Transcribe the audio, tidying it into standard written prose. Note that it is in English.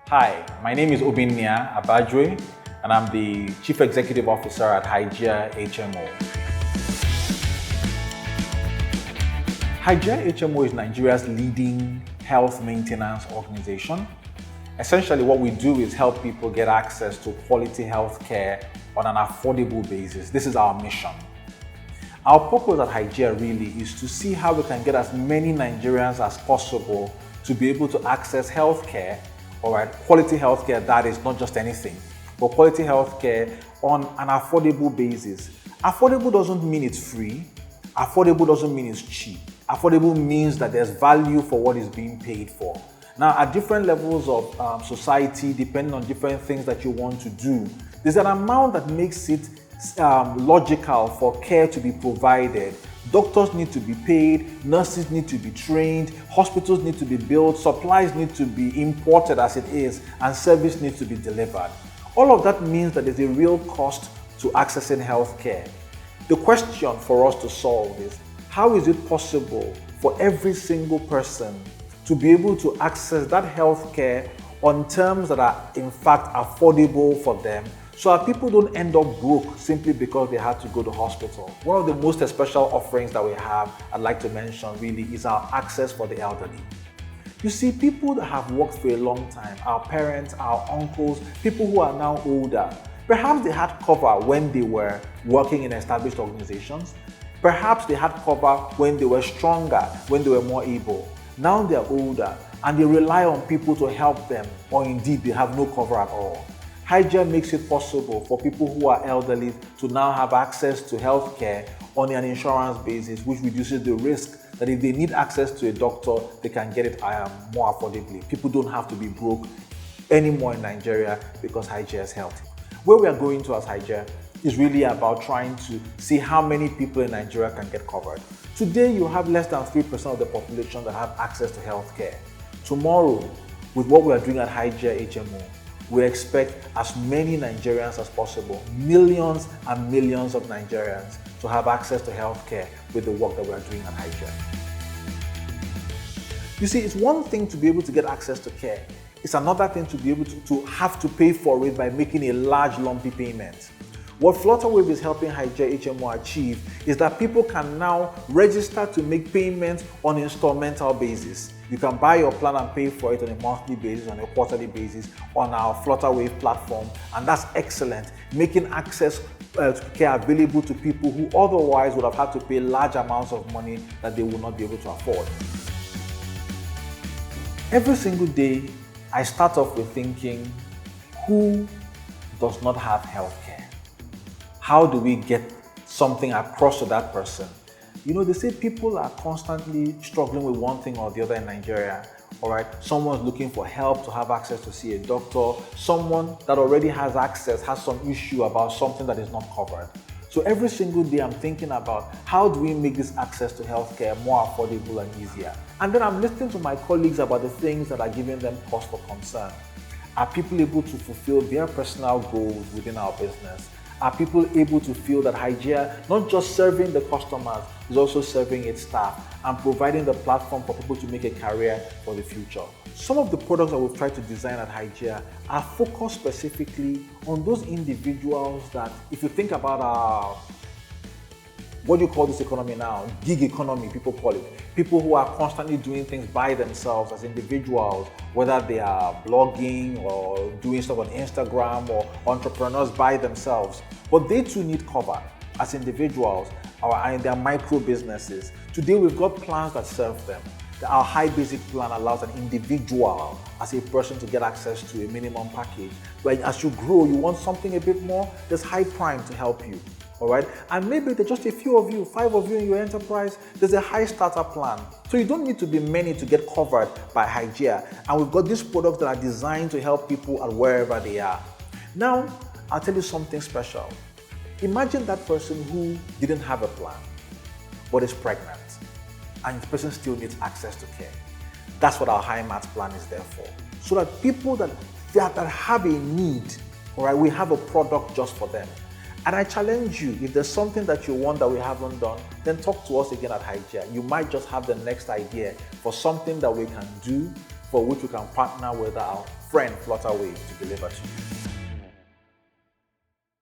Hi, my name is Obinnia Abajue, and I'm the Chief Executive Officer at Hygeia HMO. Hygeia HMO is Nigeria's leading health maintenance organization. Essentially, what we do is help people get access to quality health care on an affordable basis. This is our mission. Our purpose at Hygeia really is to see how we can get as many Nigerians as possible to be able to access health care. All right, quality healthcare, that is not just anything, but quality healthcare on an affordable basis. Affordable doesn't mean it's free. Affordable doesn't mean it's cheap. Affordable means that there's value for what is being paid for. Now, at different levels of society, depending on different things that you want to do, there's an amount that makes it logical for care to be provided. Doctors need to be paid, nurses need to be trained, hospitals need to be built, supplies need to be imported as it is, and service needs to be delivered. All of that means that there's a real cost to accessing healthcare. The question for us to solve is, how is it possible for every single person to be able to access that healthcare on terms that are in fact affordable for them, so that people don't end up broke simply because they had to go to hospital? One of the most special offerings that we have, I'd like to mention really, is our access for the elderly. You see, people that have worked for a long time, our parents, our uncles, people who are now older, perhaps they had cover when they were working in established organizations. Perhaps they had cover when they were stronger, when they were more able. Now they're older and they rely on people to help them, or indeed they have no cover at all. Hygeia makes it possible for people who are elderly to now have access to health care on an insurance basis, which reduces the risk that if they need access to a doctor, they can get it more affordably. People don't have to be broke anymore in Nigeria because Hygeia is healthy. Where we are going to as Hygeia is really about trying to see how many people in Nigeria can get covered. Today, you have less than 3% of the population that have access to health care. Tomorrow, with what we are doing at Hygeia HMO, we expect as many Nigerians as possible, millions and millions of Nigerians, to have access to healthcare with the work that we are doing at Hygeia. You see, it's one thing to be able to get access to care. It's another thing to be able to have to pay for it by making a large lumpy payment. What Flutterwave is helping Hygeia HMO achieve is that people can now register to make payments on an installmental basis. You can buy your plan and pay for it on a monthly basis, on a quarterly basis on our Flutterwave platform, and that's excellent, making access to care available to people who otherwise would have had to pay large amounts of money that they would not be able to afford. Every single day, I start off with thinking, who does not have health care? How do we get something across to that person? You know, they say people are constantly struggling with one thing or the other in Nigeria. All right, someone's looking for help to have access to see a doctor. Someone that already has access has some issue about something that is not covered. So every single day I'm thinking about, how do we make this access to healthcare more affordable and easier? And then I'm listening to my colleagues about the things that are giving them cause for concern. Are people able to fulfill their personal goals within our business? Are people able to feel that Hygeia, not just serving the customers, is also serving its staff and providing the platform for people to make a career for the future? Some of the products that we've tried to design at Hygeia are focused specifically on those individuals that, if you think about what do you call this economy now? Gig economy, people call it. People who are constantly doing things by themselves as individuals, whether they are blogging or doing stuff on Instagram, or entrepreneurs by themselves. But they too need cover as individuals or in their micro businesses. Today we've got plans that serve them. Our high basic plan allows an individual as a person to get access to a minimum package. But as you grow, you want something a bit more, there's High Prime to help you. All right, and maybe there's just a few of you, 5 of you in your enterprise, there's a high starter plan. So you don't need to be many to get covered by Hygeia. And we've got these products that are designed to help people at wherever they are. Now, I'll tell you something special. Imagine that person who didn't have a plan, but is pregnant, and the person still needs access to care. That's what our High Mats plan is there for. So that people that have a need, all right, we have a product just for them. And I challenge you, if there's something that you want that we haven't done, then talk to us again at Hygeia. You might just have the next idea for something that we can do, for which we can partner with our friend Flutterwave to deliver to you.